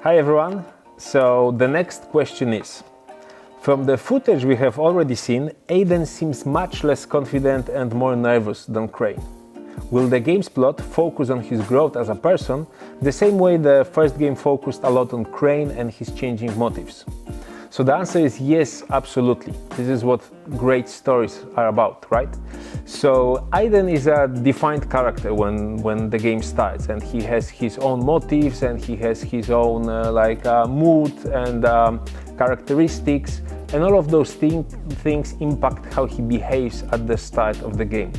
Hi everyone. So the next question is, from the footage we have already seen, Aiden seems much less confident and more nervous than Crane. Will the game's plot focus on his growth as a person, the same way the first game focused a lot on Crane and his changing motives? So the answer is yes, absolutely. This is what great stories are about, right? So Aiden is a defined character when the game starts, and he has his own motives and he has his own mood and characteristics, and all of those things impact how he behaves at the start of the game.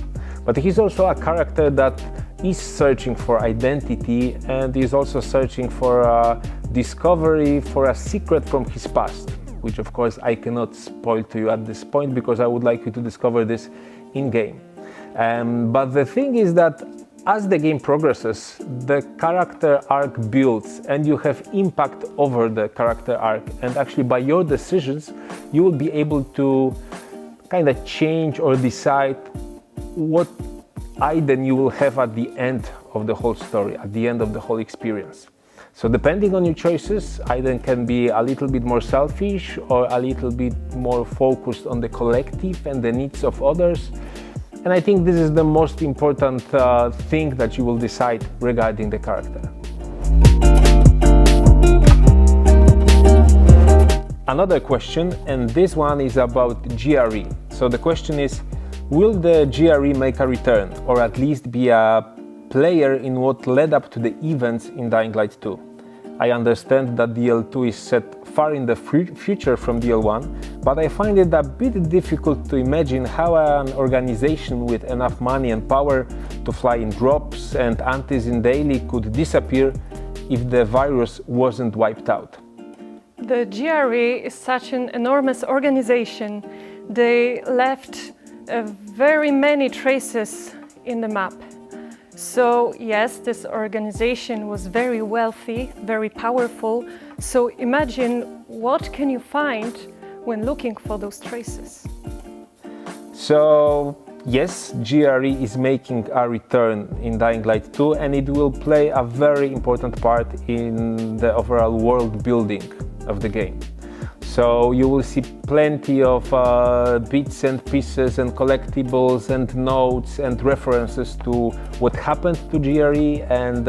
But he's also a character that is searching for identity and is also searching for a discovery, for a secret from his past, which of course I cannot spoil to you at this point because I would like you to discover this in-game. But the thing is that as the game progresses, the character arc builds and you have impact over the character arc, and actually by your decisions you will be able to kind of change or decide what Aiden you will have at the end of the whole story, at the end of the whole experience. So depending on your choices, Aiden can be a little bit more selfish or a little bit more focused on the collective and the needs of others. And I think this is the most important thing that you will decide regarding the character. Another question, and this one is about GRE. So the question is, will the GRE make a return, or at least be a player in what led up to the events in Dying Light 2? I understand that DL2 is set far in the future from DL1, but I find it a bit difficult to imagine how an organization with enough money and power to fly in drops and antis in daily could disappear if the virus wasn't wiped out. The GRE is such an enormous organization. They left very many traces in the map. So yes, this organization was very wealthy, very powerful. So imagine what can you find when looking for those traces? So yes, GRE is making a return in Dying Light 2, and it will play a very important part in the overall world building of the game. So you will see plenty of bits and pieces and collectibles and notes and references to what happened to GRE and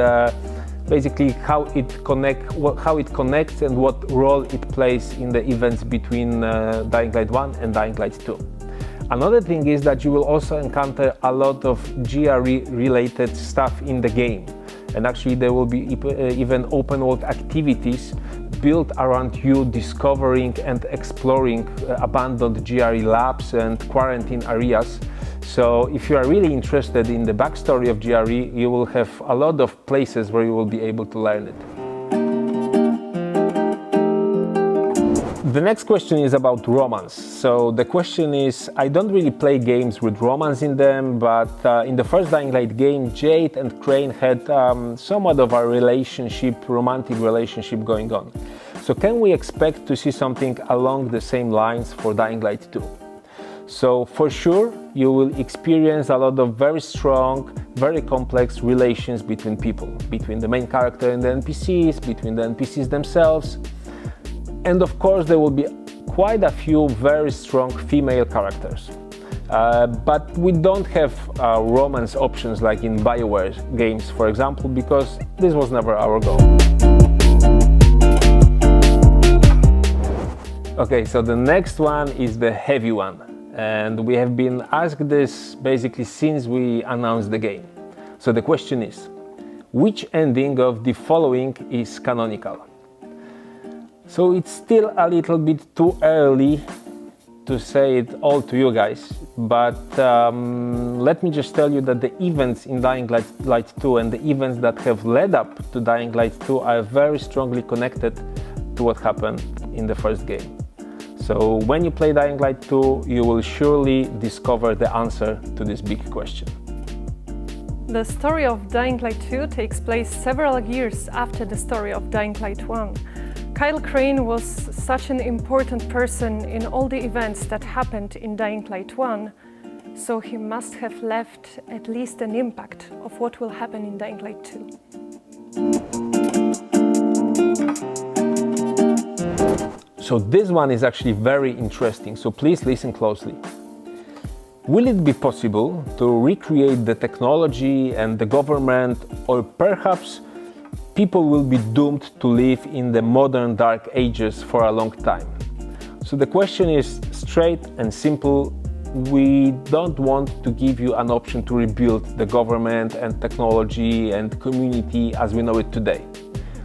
basically how it connects and what role it plays in the events between Dying Light 1 and Dying Light 2. Another thing is that you will also encounter a lot of GRE related stuff in the game, and actually there will be even open world activities built around you discovering and exploring abandoned GRE labs and quarantine areas. So if you are really interested in the backstory of GRE, you will have a lot of places where you will be able to learn it. The next question is about romance. So the question is, I don't really play games with romance in them, but in the first Dying Light game, Jade and Crane had somewhat of a romantic relationship going on. So can we expect to see something along the same lines for Dying Light 2? So for sure, you will experience a lot of very strong, very complex relations between people, between the main character and the NPCs, between the NPCs themselves. And of course, there will be quite a few very strong female characters. But we don't have romance options like in BioWare games, for example, because this was never our goal. Okay, so the next one is the heavy one. And we have been asked this basically since we announced the game. So the question is, which ending of the following is canonical? So it's still a little bit too early to say it all to you guys, but let me just tell you that the events in Dying Light 2 and the events that have led up to Dying Light 2 are very strongly connected to what happened in the first game. So when you play Dying Light 2, you will surely discover the answer to this big question. The story of Dying Light 2 takes place several years after the story of Dying Light 1. Kyle Crane was such an important person in all the events that happened in Dying Light 1, so he must have left at least an impact of what will happen in Dying Light 2. So this one is actually very interesting, so please listen closely. Will it be possible to recreate the technology and the government, or perhaps people will be doomed to live in the modern dark ages for a long time? So the question is straight and simple. We don't want to give you an option to rebuild the government and technology and community as we know it today.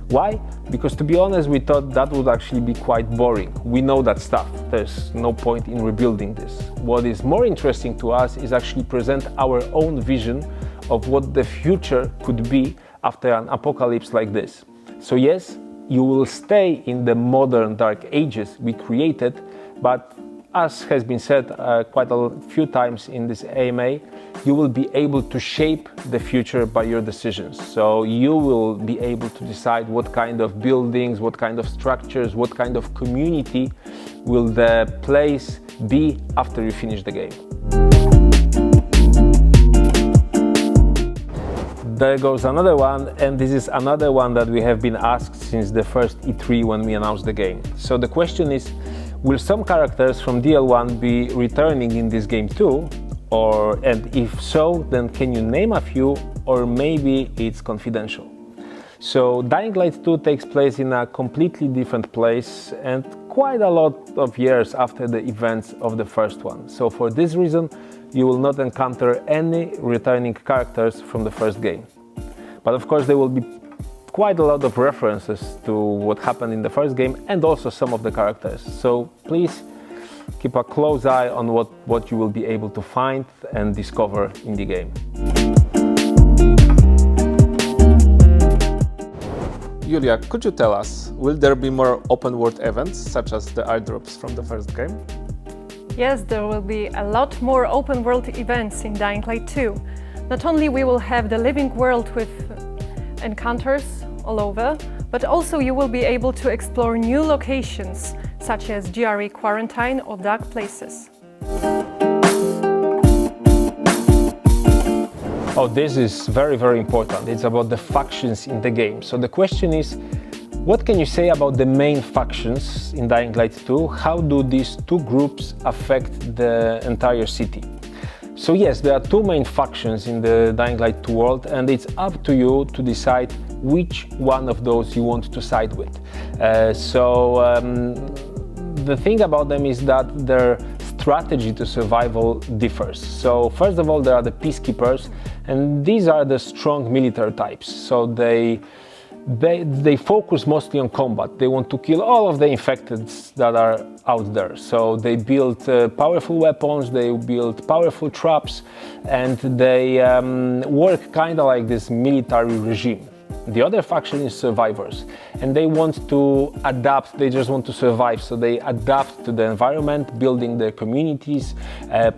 Why? Because to be honest, we thought that would actually be quite boring. We know that stuff. There's no point in rebuilding this. What is more interesting to us is actually present our own vision of what the future could be after an apocalypse like this. So yes, you will stay in the modern dark ages we created, but as has been said quite a few times in this AMA, you will be able to shape the future by your decisions. So you will be able to decide what kind of buildings, what kind of structures, what kind of community will the place be after you finish the game. There goes another one, and this is another one that we have been asked since the first E3 when we announced the game. So the question is, will some characters from DL1 be returning in this game too? And if so, then can you name a few, or maybe it's confidential? So Dying Light 2 takes place in a completely different place and quite a lot of years after the events of the first one. So for this reason, you will not encounter any returning characters from the first game. But of course there will be quite a lot of references to what happened in the first game and also some of the characters. So please keep a close eye on what you will be able to find and discover in the game. Julia, could you tell us, will there be more open world events such as the airdrops from the first game? Yes, there will be a lot more open world events in Dying Light 2. Not only we will have the living world with encounters all over, but also you will be able to explore new locations such as GRE Quarantine or dark places. Oh, this is very, very important. It's about the factions in the game. So the question is, what can you say about the main factions in Dying Light 2? How do these two groups affect the entire city? So yes, there are two main factions in the Dying Light 2 world, and it's up to you to decide which one of those you want to side with. The thing about them is that their strategy to survival differs. So first of all, there are the peacekeepers, and these are the strong military types. So they focus mostly on combat. They want to kill all of the infected that are out there. So they build powerful weapons, they build powerful traps, and they work kind of like this military regime. The other faction is survivors, and they want to adapt, they just want to survive, so they adapt to the environment, building their communities,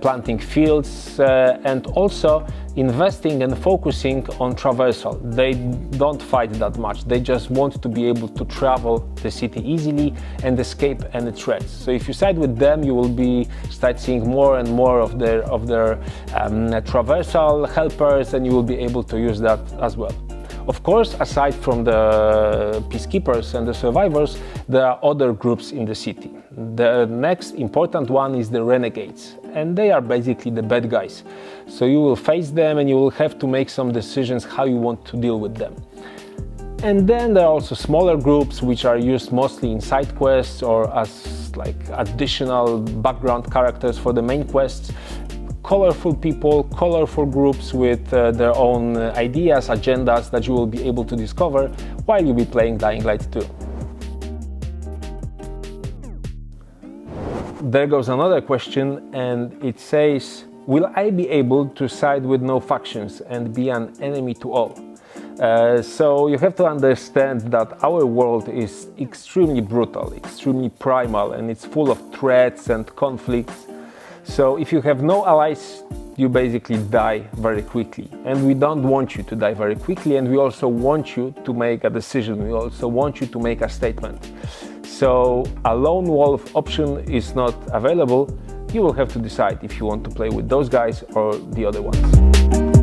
planting fields, and also investing and focusing on traversal. They don't fight that much, they just want to be able to travel the city easily and escape any threats. So if you side with them, you will start seeing more and more of their traversal helpers, and you will be able to use that as well. Of course, aside from the peacekeepers and the survivors, there are other groups in the city. The next important one is the renegades, and they are basically the bad guys. So you will face them and you will have to make some decisions how you want to deal with them. And then there are also smaller groups which are used mostly in side quests or as like additional background characters for the main quests. Colorful people, colorful groups with their own ideas, agendas that you will be able to discover while you'll be playing Dying Light 2. There goes another question, and it says, will I be able to side with no factions and be an enemy to all? So you have to understand that our world is extremely brutal, extremely primal, and it's full of threats and conflicts. So if you have no allies, you basically die very quickly. And we don't want you to die very quickly, and we also want you to make a decision. We also want you to make a statement. So a lone wolf option is not available. You will have to decide if you want to play with those guys or the other ones.